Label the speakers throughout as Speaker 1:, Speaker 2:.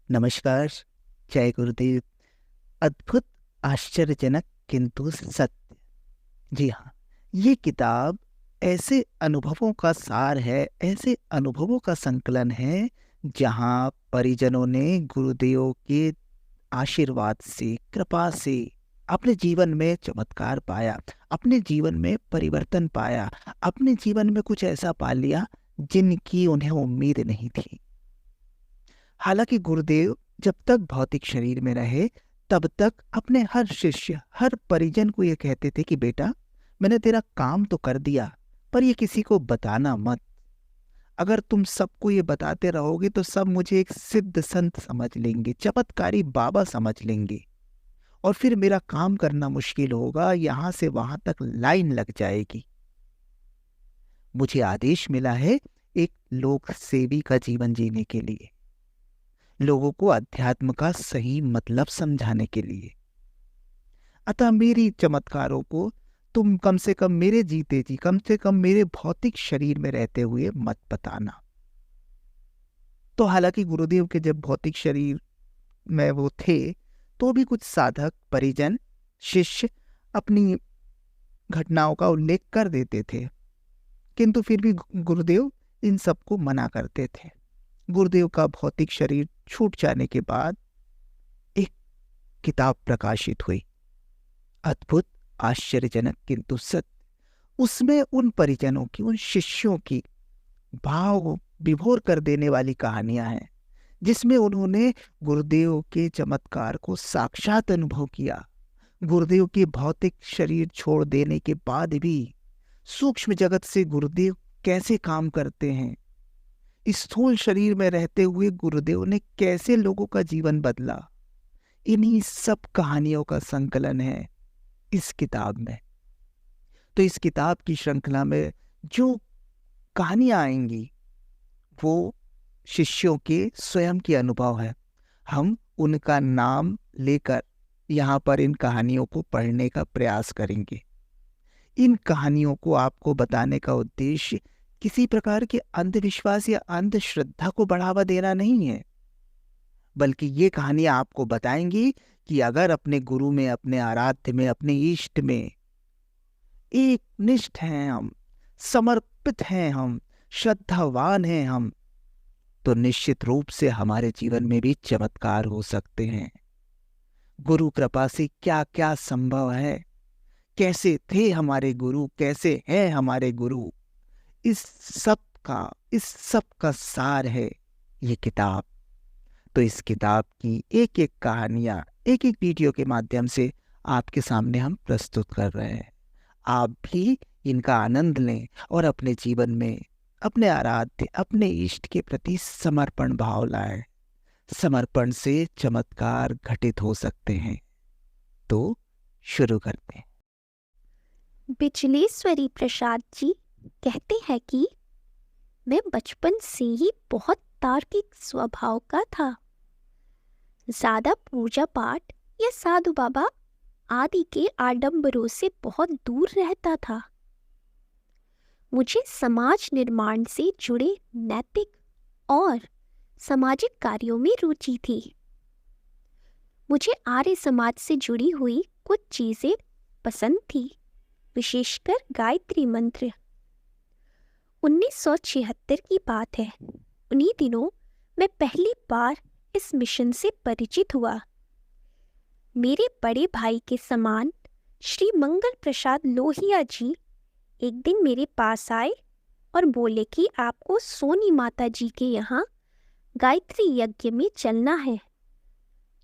Speaker 1: नमस्कार। जय गुरुदेव। अद्भुत, आश्चर्यजनक किंतु सत्य। जी हाँ, ये किताब ऐसे अनुभवों का सार है, ऐसे अनुभवों का संकलन है जहाँ परिजनों ने गुरुदेव के आशीर्वाद से, कृपा से अपने जीवन में चमत्कार पाया, अपने जीवन में परिवर्तन पाया, अपने जीवन में कुछ ऐसा पा लिया जिनकी उन्हें उम्मीद नहीं थी। हालांकि गुरुदेव जब तक भौतिक शरीर में रहे तब तक अपने हर शिष्य, हर परिजन को ये कहते थे कि बेटा, मैंने तेरा काम तो कर दिया, पर ये किसी को बताना मत। अगर तुम सबको ये बताते रहोगे तो सब मुझे एक सिद्ध संत समझ लेंगे, चमत्कारी बाबा समझ लेंगे, और फिर मेरा काम करना मुश्किल होगा, यहां से वहां तक लाइन लग जाएगी। मुझे आदेश मिला है एक लोक सेवी का जीवन जीने के लिए, लोगों को अध्यात्म का सही मतलब समझाने के लिए। अतः मेरी चमत्कारों को तुम कम से कम मेरे जीते जी, कम से कम मेरे भौतिक शरीर में रहते हुए मत बताना। तो हालांकि गुरुदेव के जब भौतिक शरीर में वो थे तो भी कुछ साधक, परिजन, शिष्य अपनी घटनाओं का उल्लेख कर देते थे, किंतु फिर भी गुरुदेव इन सबको मना करते थे। गुरुदेव का भौतिक शरीर छूट जाने के बाद एक किताब प्रकाशित हुई, अद्भुत, आश्चर्यजनक किंतु सत्य। उसमें उन परिजनों की, उन शिष्यों की भाव विभोर कर देने वाली कहानियां हैं, जिसमें उन्होंने गुरुदेव के चमत्कार को साक्षात अनुभव किया। गुरुदेव के भौतिक शरीर छोड़ देने के बाद भी सूक्ष्म जगत से गुरुदेव कैसे काम करते हैं, स्थूल शरीर में रहते हुए गुरुदेव ने कैसे लोगों का जीवन बदला, इन्हीं सब कहानियों का संकलन है इस किताब में। तो इस किताब की श्रृंखला में जो कहानियां आएंगी वो शिष्यों के स्वयं के अनुभव है। हम उनका नाम लेकर यहाँ पर इन कहानियों को पढ़ने का प्रयास करेंगे। इन कहानियों को आपको बताने का उद्देश्य किसी प्रकार के अंधविश्वास या अंधश्रद्धा को बढ़ावा देना नहीं है, बल्कि ये कहानियां आपको बताएंगी कि अगर अपने गुरु में, अपने आराध्य में, अपने इष्ट में एक निष्ठ हैं हम, समर्पित हैं हम, श्रद्धावान हैं हम, तो निश्चित रूप से हमारे जीवन में भी चमत्कार हो सकते हैं। गुरु कृपा से क्या क्या संभव है, कैसे थे हमारे गुरु, कैसे हैं हमारे गुरु, इस सब का सार है ये किताब। तो इस किताब की एक एक कहानियां एक एक वीडियो के माध्यम से आपके सामने हम प्रस्तुत कर रहे हैं। आप भी इनका आनंद लें और अपने जीवन में अपने आराध्य, अपने इष्ट के प्रति समर्पण भाव लाएं। समर्पण से चमत्कार घटित हो सकते हैं। तो शुरू करते हैं।
Speaker 2: बिचलेश्वरी प्रसाद जी कहते हैं कि मैं बचपन से ही बहुत तार्किक स्वभाव का था। ज्यादा पूजा पाठ या साधु बाबा आदि के आडंबरों से बहुत दूर रहता था। मुझे समाज निर्माण से जुड़े नैतिक और सामाजिक कार्यों में रुचि थी। मुझे आर्य समाज से जुड़ी हुई कुछ चीजें पसंद थी, विशेषकर गायत्री मंत्र। 1976 की बात है। उन्हीं दिनों मैं पहली बार इस मिशन से परिचित हुआ। मेरे बड़े भाई के समान श्री मंगल प्रसाद लोहिया जी एक दिन मेरे पास आए और बोले कि आपको सोनी माता जी के यहाँ गायत्री यज्ञ में चलना है।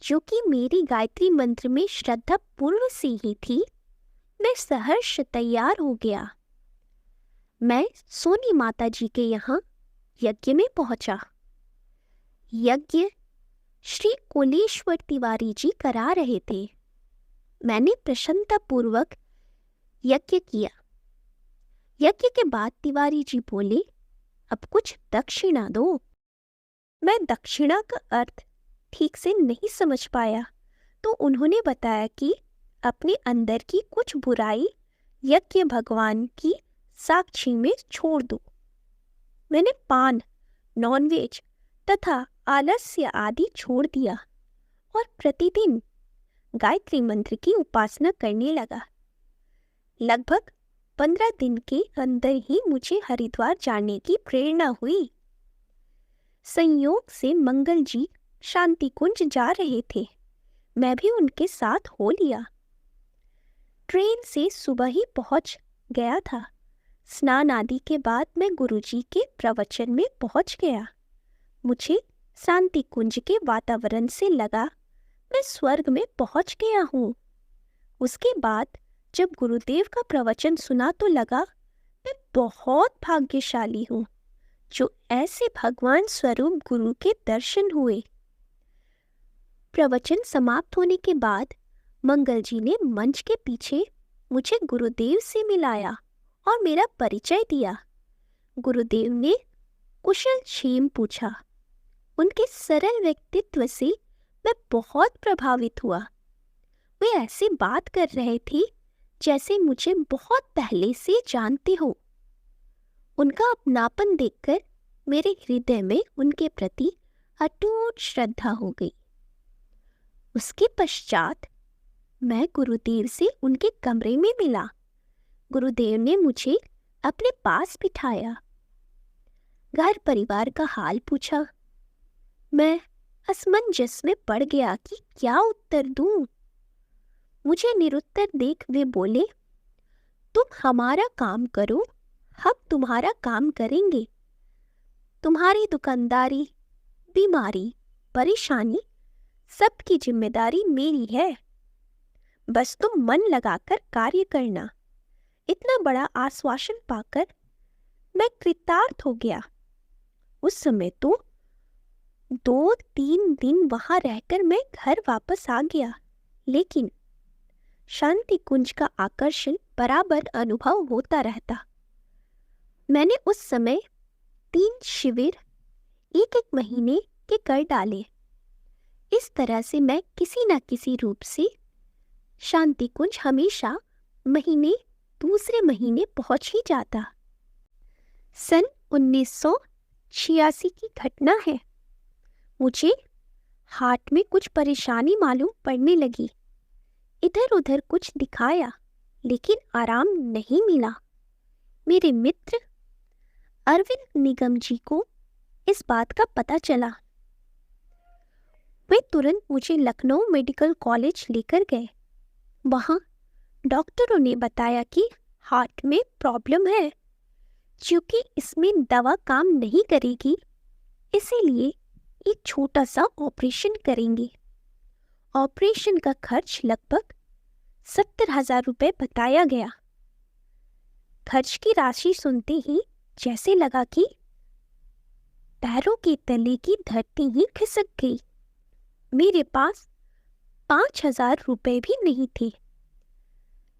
Speaker 2: जो कि मेरी गायत्री मंत्र में श्रद्धा पूर्व से ही थी, मैं सहर्ष तैयार हो गया। मैं सोनी माता जी के यहाँ यज्ञ में पहुंचा। यज्ञ श्री कोलेश्वर तिवारी जी करा रहे थे। मैंने प्रसन्नता पूर्वक यज्ञ किया। यज्ञ के बाद तिवारी जी बोले, अब कुछ दक्षिणा दो। मैं दक्षिणा का अर्थ ठीक से नहीं समझ पाया, तो उन्होंने बताया कि अपने अंदर की कुछ बुराई यज्ञ भगवान की साक्षी में छोड़ दो। मैंने पान, नॉनवेज तथा आलस्य आदि छोड़ दिया और प्रतिदिन गायत्री मंत्र की उपासना करने लगा। लगभग 15 दिन के अंदर ही मुझे हरिद्वार जाने की प्रेरणा हुई। संयोग से मंगल जी शांति कुंज जा रहे थे, मैं भी उनके साथ हो लिया। ट्रेन से सुबह ही पहुंच गया था। स्नान आदि के बाद मैं गुरुजी के प्रवचन में पहुंच गया। मुझे शांति कुंज के वातावरण से लगा मैं स्वर्ग में पहुंच गया हूँ। उसके बाद जब गुरुदेव का प्रवचन सुना तो लगा मैं बहुत भाग्यशाली हूँ जो ऐसे भगवान स्वरूप गुरु के दर्शन हुए। प्रवचन समाप्त होने के बाद मंगल जी ने मंच के पीछे मुझे गुरुदेव से मिलाया और मेरा परिचय दिया। गुरुदेव ने कुशल क्षेम पूछा। उनके सरल व्यक्तित्व से मैं बहुत प्रभावित हुआ। वे ऐसे बात कर रहे थे जैसे मुझे बहुत पहले से जानते हो। उनका अपनापन देखकर मेरे हृदय में उनके प्रति अटूट श्रद्धा हो गई। उसके पश्चात मैं गुरुदेव से उनके कमरे में मिला। गुरुदेव ने मुझे अपने पास बिठाया, घर परिवार का हाल पूछा। मैं असमंजस में पड़ गया कि क्या उत्तर दूं। मुझे निरुत्तर देख वे बोले, तुम हमारा काम करो, हम तुम्हारा काम करेंगे। तुम्हारी दुकानदारी, बीमारी, परेशानी सबकी जिम्मेदारी मेरी है। बस तुम मन लगाकर कार्य करना। इतना बड़ा आश्वासन पाकर मैं कृतार्थ हो गया। उस समय तो 2-3 दिन वहां रहकर मैं घर वापस आ गया, लेकिन शांति कुंज का आकर्षण बराबर अनुभव होता रहता। मैंने उस समय 3 शिविर 1-1 महीने के कर डाले। इस तरह से मैं किसी न किसी रूप से शांति कुंज हमेशा दूसरे महीने पहुंच ही जाता। सन 1986 की घटना है। मुझे हार्ट में कुछ परेशानी मालूम पड़ने लगी। इधर उधर कुछ दिखाया, लेकिन आराम नहीं मिला। मेरे मित्र अरविंद निगम जी को इस बात का पता चला। वे तुरंत मुझे लखनऊ मेडिकल कॉलेज लेकर गए। वहां डॉक्टरों ने बताया कि हार्ट में प्रॉब्लम है। क्योंकि इसमें दवा काम नहीं करेगी, इसीलिए एक छोटा सा ऑपरेशन करेंगे। ऑपरेशन का खर्च लगभग 70,000 रुपये बताया गया। खर्च की राशि सुनते ही जैसे लगा कि पैरों के तले की धरती ही खिसक गई। मेरे पास 5,000 रुपये भी नहीं थे।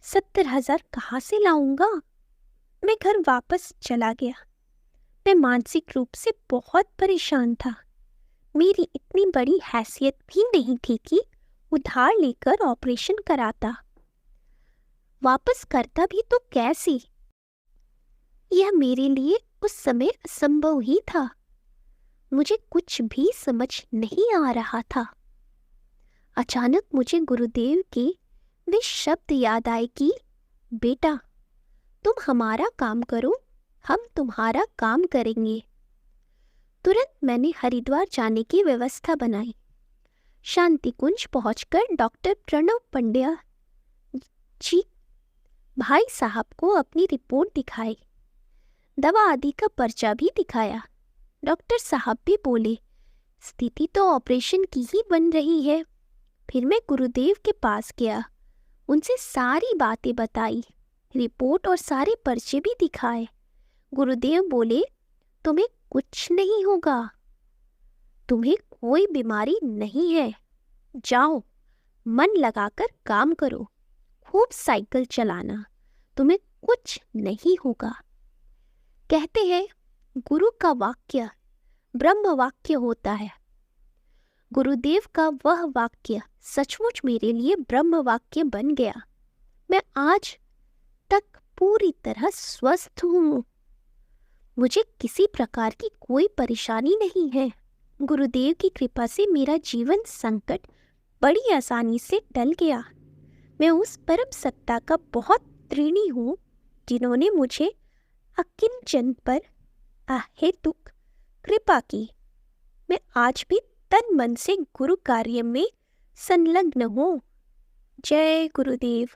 Speaker 2: 70,000 कहाँ से लाऊंगा? मैं घर वापस चला गया। मैं मानसिक रूप से बहुत परेशान था। मेरी इतनी बड़ी हैसियत भी नहीं थी कि उधार लेकर ऑपरेशन कराता। वापस करता भी तो कैसे? यह मेरे लिए उस समय असंभव ही था। मुझे कुछ भी समझ नहीं आ रहा था। अचानक मुझे गुरुदेव के वे शब्द याद आए कि बेटा, तुम हमारा काम करो, हम तुम्हारा काम करेंगे। तुरंत मैंने हरिद्वार जाने की व्यवस्था बनाई। शांति कुंज पहुंचकर डॉक्टर प्रणव पंड्या जी भाई साहब को अपनी रिपोर्ट दिखाई। दवा आदि का पर्चा भी दिखाया। डॉक्टर साहब भी बोले, स्थिति तो ऑपरेशन की ही बन रही है। फिर मैं गुरुदेव के पास गया, उनसे सारी बातें बताई, रिपोर्ट और सारे पर्चे भी दिखाए। गुरुदेव बोले, तुम्हें कुछ नहीं होगा, तुम्हें कोई बीमारी नहीं है। जाओ, मन लगाकर काम करो, खूब साइकिल चलाना, तुम्हें कुछ नहीं होगा। कहते हैं गुरु का वाक्य ब्रह्म वाक्य होता है। गुरुदेव का वह वाक्य सचमुच मेरे लिए ब्रह्म वाक्य बन गया। मैं आज तक पूरी तरह स्वस्थ हूँ। मुझे किसी प्रकार की कोई परेशानी नहीं है। गुरुदेव की कृपा से मेरा जीवन संकट बड़ी आसानी से टल गया। मैं उस परम सत्ता का बहुत ऋणी हूँ जिन्होंने मुझे अकिंचन पर अहेतुक कृपा की। मैं आज भी तन मन से गुरु कार्य में संलग्न हूँ। जय गुरुदेव।